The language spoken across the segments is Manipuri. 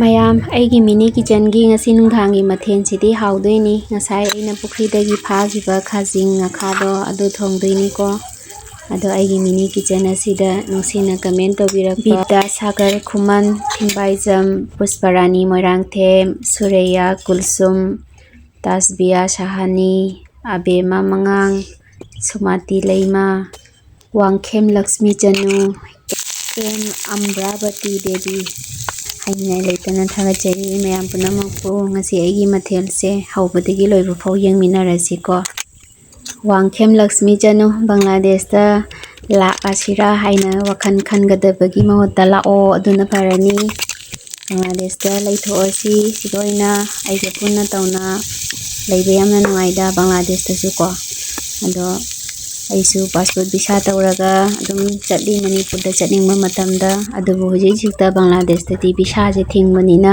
ꯃꯌꯥꯝ ꯑꯩꯒꯤ ꯃꯤꯅꯤ ꯀꯤꯆꯟꯒꯤ ꯉꯁꯤ ꯅꯨꯡꯗꯥꯡꯒꯤ ꯃꯊꯦꯜꯁꯤꯗꯤ ꯍꯥꯎꯗꯣꯏꯅꯤ꯫ ꯉꯁꯥꯏ ꯑꯩꯅ ꯄꯨꯈ꯭ꯔꯤꯗꯒꯤ ꯐꯥꯈꯤꯕ ꯈꯥꯖꯤꯡ ꯉꯥꯈꯥꯗꯣ ꯑꯗꯨ ꯊꯣꯡꯗꯣꯏꯅꯤꯀꯣ꯫ ꯑꯗꯣ ꯑꯩꯒꯤ ꯃꯤꯅꯤ ꯀꯤꯆꯟ ꯑꯁꯤꯗ ꯅꯨꯡꯁꯤꯅ ꯀꯃꯦꯟ ꯇꯧꯕꯤꯔꯛꯄ ꯕꯤꯗ꯭ꯌꯥ ꯁꯥꯒꯔ ꯈꯨꯃꯟ, ꯊꯤꯡꯕꯥꯏꯖꯝ, ꯄꯨꯁꯄꯔꯥꯅꯤ ꯃꯣꯏꯔꯥꯡꯊꯦꯝ, ꯁꯨꯔꯩꯌꯥ ꯀꯨꯜꯁꯨꯝ, ꯇꯥꯁꯕꯤꯌꯥ ꯁꯥꯍꯥꯅꯤ, ꯑꯕꯦꯃꯥ ꯃꯉꯥꯡ, ꯁꯨꯃꯥꯇꯤ ꯂꯩꯃꯥ, ꯋꯥꯡꯈꯦꯝ ꯂꯛꯁꯃꯤ ꯆꯅꯨ, ꯑꯦꯝ ꯑꯝꯕ꯭ꯔꯥꯕꯇꯤ ꯗꯦꯕꯤ ꯍꯥꯏꯅꯤꯡꯉꯥꯏ ꯂꯩꯇꯅ ꯊꯥꯒꯠꯆꯔꯤ ꯃꯌꯥꯝ ꯄꯨꯝꯅꯃꯛꯄꯨ꯫ ꯉꯁꯤ ꯑꯩꯒꯤ ꯃꯊꯦꯜꯁꯦ ꯍꯧꯕꯗꯒꯤ ꯂꯣꯏꯕ ꯐꯥꯎ ꯌꯦꯡꯃꯤꯟꯅꯔꯁꯤꯀꯣ꯫ ꯋꯥꯡꯈꯦꯝ ꯂꯛꯁꯃꯤ ꯆꯅꯨ ꯕꯪꯒ꯭ꯂꯥꯗꯦꯁꯇ ꯂꯥꯛꯑꯁꯤꯔꯥ ꯍꯥꯏꯅ ꯋꯥꯈꯜ ꯈꯟꯒꯗꯕꯒꯤ ꯃꯍꯨꯠꯇ ꯂꯥꯛꯑꯣ ꯑꯗꯨꯅ ꯐꯔꯅꯤ꯫ ꯕꯪꯒ꯭ꯂꯥꯗꯦꯁꯇ ꯂꯩꯊꯣꯛꯑꯁꯤ, ꯁꯤꯗ ꯑꯣꯏꯅ ꯑꯩꯒ ꯄꯨꯟꯅ ꯇꯧꯅ ꯂꯩꯕ ꯌꯥꯝꯅ ꯅꯨꯡꯉꯥꯏꯗ ꯕꯪꯒ꯭ꯂꯥꯗꯦꯁꯇꯁꯨ ꯀꯣ꯫ ꯑꯗꯣ ꯑꯩꯁꯨ ꯄꯥꯁꯄꯣꯔꯠ ꯚꯤꯁꯥ ꯇꯧꯔꯒ ꯑꯗꯨꯝ ꯆꯠꯂꯤ ꯃꯅꯤꯄꯨꯔꯗ ꯆꯠꯅꯤꯡꯕ ꯃꯇꯝꯗ, ꯑꯗꯨꯕꯨ ꯍꯧꯖꯤꯛꯇ ꯕꯪꯒ꯭ꯂꯥꯗꯦꯁꯇꯗꯤ ꯚꯤꯁꯥꯁꯦ ꯊꯤꯡꯕꯅꯤꯅ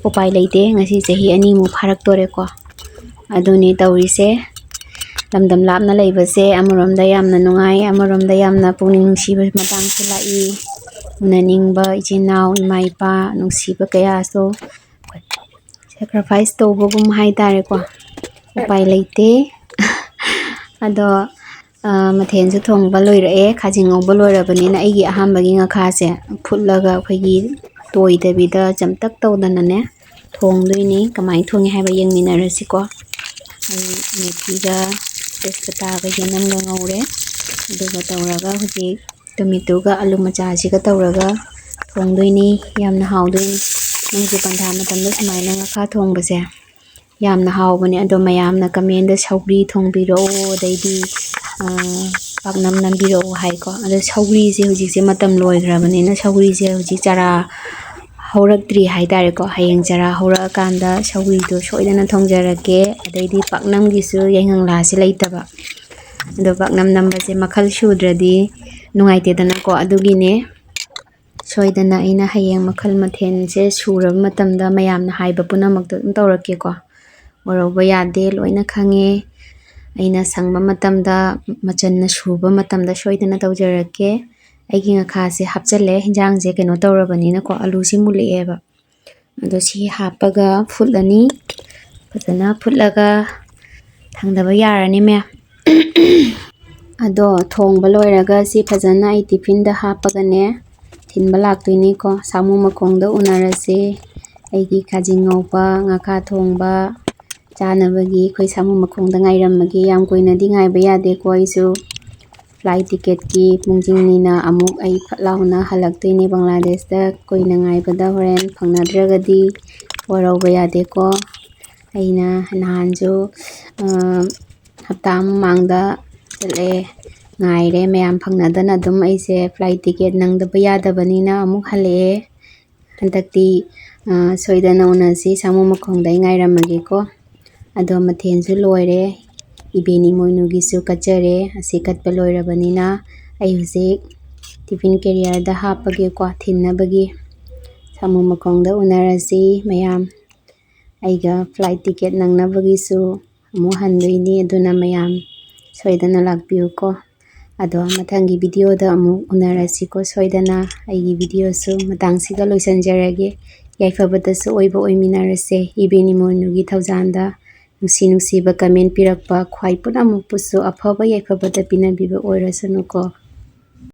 ꯎꯄꯥꯏ ꯂꯩꯇꯦ꯫ ꯉꯁꯤ ꯆꯍꯤ 2ꯃꯨꯛ ꯐꯥꯔꯛꯇꯣꯔꯦꯀꯣ꯫ ꯑꯗꯨꯅꯤ ꯇꯧꯔꯤꯁꯦ꯫ ꯂꯝꯗꯝ ꯂꯥꯞꯅ ꯂꯩꯕꯁꯦ ꯑꯃꯔꯣꯝꯗ ꯌꯥꯝꯅ ꯅꯨꯡꯉꯥꯏ, ꯑꯃꯔꯣꯝꯗ ꯌꯥꯝꯅ ꯄꯨꯛꯅꯤꯡ ꯅꯨꯡꯁꯤꯕ ꯃꯇꯥꯡꯁꯨ ꯂꯥꯛꯏ꯫ ꯎꯅꯅꯤꯡꯕ ꯏꯆꯤꯟ ꯏꯅꯥꯎ, ꯏꯃꯥ ꯏꯄꯥ ꯅꯨꯡꯁꯤꯕ ꯀꯌꯥꯁꯨ ꯁꯦꯀ꯭ꯔꯤꯐꯥꯏꯁ ꯇꯧꯕꯒꯨꯝ ꯍꯥꯏꯇꯥꯔꯦꯀꯣ꯫ ꯎꯄꯥꯏ ꯂꯩꯇꯦ꯫ ꯑꯗꯣ ꯃꯊꯦꯜꯁꯨ ꯊꯣꯡꯕ ꯂꯣꯏꯔꯛꯑꯦ, ꯈꯥꯖꯤꯡ ꯉꯧꯕ ꯂꯣꯏꯔꯕꯅꯤꯅ ꯑꯩꯒꯤ ꯑꯍꯥꯟꯕꯒꯤ ꯉꯥꯈꯥꯁꯦ ꯐꯨꯠꯂꯒ ꯑꯩꯈꯣꯏꯒꯤ ꯇꯣꯏꯗꯕꯤꯗ ꯆꯝꯇꯛ ꯇꯧꯗꯅꯅꯦ ꯊꯣꯡꯗꯣꯏꯅꯤ꯫ ꯀꯃꯥꯏꯅ ꯊꯣꯡꯉꯤ ꯍꯥꯏꯕ ꯌꯦꯡꯃꯤꯟꯅꯔꯁꯤꯀꯣ꯫ ꯑꯩ ꯃꯦꯊꯤꯒ ꯇꯦꯖꯄꯇꯥꯒ ꯌꯦꯅꯝꯒ ꯉꯧꯔꯦ, ꯑꯗꯨꯒ ꯇꯧꯔꯒ ꯍꯧꯖꯤꯛ ꯇꯣꯃꯦꯇꯣꯒ ꯑꯂꯨ ꯃꯆꯥꯁꯤꯒ ꯇꯧꯔꯒ ꯊꯣꯡꯗꯣꯏꯅꯤ꯫ ꯌꯥꯝꯅ ꯍꯥꯎꯗꯣꯏꯅꯤ꯫ ꯅꯣꯡꯖꯨ ꯄꯟꯊꯥ ꯃꯇꯝꯗ ꯁꯨꯃꯥꯏꯅ ꯉꯥꯈꯥ ꯊꯣꯡꯕꯁꯦ ꯌꯥꯝꯅ ꯍꯥꯎꯕꯅꯦ꯫ ꯑꯗꯣ ꯃꯌꯥꯝꯅ ꯀꯃꯦꯟꯗ ꯁꯧꯒ꯭ꯔꯤ ꯊꯣꯡꯕꯤꯔꯛꯑꯣ, ꯑꯗꯩꯗꯤ ꯄꯥꯛꯅꯝ ꯅꯝꯕꯤꯔꯛꯑꯣ ꯍꯥꯏꯀꯣ꯫ ꯑꯗꯣ ꯁꯧꯒ꯭ꯔꯤꯁꯦ ꯍꯧꯖꯤꯛꯁꯦ ꯃꯇꯝ ꯂꯣꯏꯈ꯭ꯔꯕꯅꯤꯅ ꯁꯧꯒ꯭ꯔꯤꯁꯦ ꯍꯧꯖꯤꯛ ꯆꯥꯔꯥ ꯍꯧꯔꯛꯇ꯭ꯔꯤ ꯍꯥꯏꯇꯥꯔꯦꯀꯣ꯫ ꯍꯌꯦꯡ ꯆꯥꯔꯥ ꯍꯧꯔꯛꯑꯀꯥꯟꯗ ꯁꯧꯒ꯭ꯔꯤꯗꯣ ꯁꯣꯏꯗꯅ ꯊꯣꯡꯖꯔꯛꯀꯦ꯫ ꯑꯗꯩꯗꯤ ꯄꯥꯛꯅꯝꯒꯤꯁꯨ ꯌꯥꯏꯉꯪꯂꯥꯁꯦ ꯂꯩꯇꯕ, ꯑꯗꯣ ꯄꯥꯛꯅꯝ ꯅꯝꯕꯁꯦ ꯃꯈꯜ ꯁꯨꯗ꯭ꯔꯗꯤ ꯅꯨꯡꯉꯥꯏꯇꯦꯗꯅꯀꯣ꯫ ꯑꯗꯨꯒꯤꯅꯦ ꯁꯣꯏꯗꯅ ꯑꯩꯅ ꯍꯌꯦꯡ ꯃꯈꯜ ꯃꯊꯦꯜꯁꯦ ꯁꯨꯔꯕ ꯃꯇꯝꯗ ꯃꯌꯥꯝꯅ ꯍꯥꯏꯕ ꯄꯨꯝꯅꯃꯛꯇꯣ ꯑꯗꯨꯝ ꯇꯧꯔꯛꯀꯦꯀꯣ꯫ ꯋꯥꯔꯧꯕ ꯌꯥꯗꯦ, ꯂꯣꯏꯅ ꯈꯪꯉꯦ꯫ ꯑꯩꯅ ꯁꯪꯕ ꯃꯇꯝꯗ, ꯃꯆꯟꯅ ꯁꯨꯕ ꯃꯇꯝꯗ ꯁꯣꯏꯗꯅ ꯇꯧꯖꯔꯛꯀꯦ꯫ ꯑꯩꯒꯤ ꯉꯥꯈꯥꯁꯦ ꯍꯥꯞꯆꯜꯂꯦ, ꯍꯤꯟꯖꯥꯡꯁꯦ ꯀꯩꯅꯣ ꯇꯧꯔꯕꯅꯤꯅꯀꯣ, ꯑꯂꯨꯁꯤ ꯃꯨꯜꯂꯛꯑꯦꯕ꯫ ꯑꯗꯣ ꯁꯤ ꯍꯥꯞꯄꯒ ꯐꯨꯠꯂꯅꯤ꯫ ꯐꯖꯅ ꯐꯨꯠꯂꯒ ꯊꯥꯡꯗꯕ ꯌꯥꯔꯅꯤ ꯃꯌꯥꯝ꯫ ꯑꯗꯣ ꯊꯣꯡꯕ ꯂꯣꯏꯔꯒ ꯁꯤ ꯐꯖꯅ ꯑꯩ ꯇꯤꯐꯤꯟꯗ ꯍꯥꯞꯄꯒꯅꯦ ꯊꯤꯟꯕ ꯂꯥꯛꯇꯣꯏꯅꯤꯀꯣ꯫ ꯁꯥꯃꯨ ꯃꯈꯣꯡꯗ ꯎꯅꯔꯁꯦ꯫ ꯑꯩꯒꯤ ꯈꯥꯖꯤꯡ ꯉꯧꯕ, ꯉꯥꯈꯥ ꯊꯣꯡꯕ ꯆꯥꯅꯕꯒꯤ ꯑꯩꯈꯣꯏ ꯁꯥꯃꯨ ꯃꯈꯣꯡꯗ ꯉꯥꯏꯔꯝꯃꯒꯦ꯫ ꯌꯥꯝ ꯀꯨꯏꯅꯗꯤ ꯉꯥꯏꯕ ꯌꯥꯗꯦꯀꯣ꯫ ꯑꯩꯁꯨ ꯐ꯭ꯂꯥꯏꯠ ꯇꯤꯀꯦꯠꯀꯤ ꯄꯨꯡꯁꯤꯡꯅꯤꯅ ꯑꯃꯨꯛ ꯑꯩ ꯐꯠ ꯂꯥꯎꯅ ꯍꯜꯂꯛꯇꯣꯏꯅꯤ ꯕꯪꯒ꯭ꯂꯥꯗꯦꯁꯇ꯫ ꯀꯨꯏꯅ ꯉꯥꯏꯕꯗ ꯍꯣꯔꯦꯟ ꯐꯪꯅꯗ꯭ꯔꯒꯗꯤ ꯋꯥꯔꯧꯕ ꯌꯥꯗꯦꯀꯣ꯫ ꯑꯩꯅ ꯅꯍꯥꯟꯁꯨ ꯍꯞꯇꯥ ꯑꯃ ꯃꯃꯥꯡꯗ ꯆꯠꯂꯦ, ꯉꯥꯏꯔꯦ ꯃꯌꯥꯝ ꯐꯪꯅꯗꯅ ꯑꯗꯨꯝ ꯑꯩꯁꯦ ꯐ꯭ꯂꯥꯏꯠ ꯇꯤꯀꯦꯠ ꯅꯪꯗꯕ ꯌꯥꯗꯕꯅꯤꯅ ꯑꯃꯨꯛ ꯍꯜꯂꯛꯑꯦ꯫ ꯍꯟꯗꯛꯇꯤ ꯁꯣꯏꯗꯅ ꯎꯅꯁꯤ, ꯁꯥꯃꯨ ꯃꯈꯣꯡꯗ ꯑꯩ ꯉꯥꯏꯔꯝꯃꯒꯦꯀꯣ꯫ ꯑꯗꯣ ꯃꯊꯦꯜꯁꯨ ꯂꯣꯏꯔꯦ, ꯏꯕꯦꯟ ꯏꯃꯣꯏꯅꯨꯒꯤꯁꯨ ꯀꯠꯆꯔꯦ꯫ ꯑꯁꯤ ꯀꯠꯄ ꯂꯣꯏꯔꯕꯅꯤꯅ ꯑꯩ ꯍꯧꯖꯤꯛ ꯇꯤꯐꯤꯟ ꯀꯦꯔꯤꯌꯔꯗ ꯍꯥꯞꯄꯒꯦꯀꯣ ꯊꯤꯟꯅꯕꯒꯤ꯫ ꯁꯥꯃꯨ ꯃꯈꯣꯡꯗ ꯎꯅꯔꯁꯤ ꯃꯌꯥꯝ꯫ ꯑꯩꯒ ꯐ꯭ꯂꯥꯏꯠ ꯇꯤꯀꯦꯠ ꯅꯪꯅꯕꯒꯤꯁꯨ ꯑꯃꯨꯛ ꯍꯟꯗꯣꯏꯅꯤ, ꯑꯗꯨꯅ ꯃꯌꯥꯝ ꯁꯣꯏꯗꯅ ꯂꯥꯛꯄꯤꯌꯨꯀꯣ꯫ ꯑꯗꯣ ꯃꯊꯪꯒꯤ ꯚꯤꯗꯤꯑꯣꯗ ꯑꯃꯨꯛ ꯎꯅꯔꯁꯤꯀꯣ ꯁꯣꯏꯗꯅ꯫ ꯑꯩꯒꯤ ꯚꯤꯗꯤꯑꯣꯁꯨ ꯃꯇꯥꯡꯁꯤꯗ ꯂꯣꯏꯁꯤꯟꯖꯔꯒꯦ꯫ ꯌꯥꯏꯐꯕꯇꯁꯨ ꯑꯣꯏꯕ ꯑꯣꯏꯃꯤꯟꯅꯔꯁꯦ꯫ ꯏꯕꯦꯟ ꯏꯃꯣꯏꯅꯨꯒꯤ ꯊꯧꯖꯥꯟꯗ ꯅꯨꯡꯁꯤ ꯅꯨꯡꯁꯤꯕ ꯀꯃꯦꯟ ꯄꯤꯔꯛꯄ ꯈ꯭ꯋꯥꯏ ꯄꯨꯝꯅꯃꯛꯄꯨꯁꯨ ꯑꯐꯕ ꯌꯥꯏꯐꯕꯇ ꯄꯤꯅꯕꯤꯕ ꯑꯣꯏꯔꯁꯅꯨꯀꯣ꯫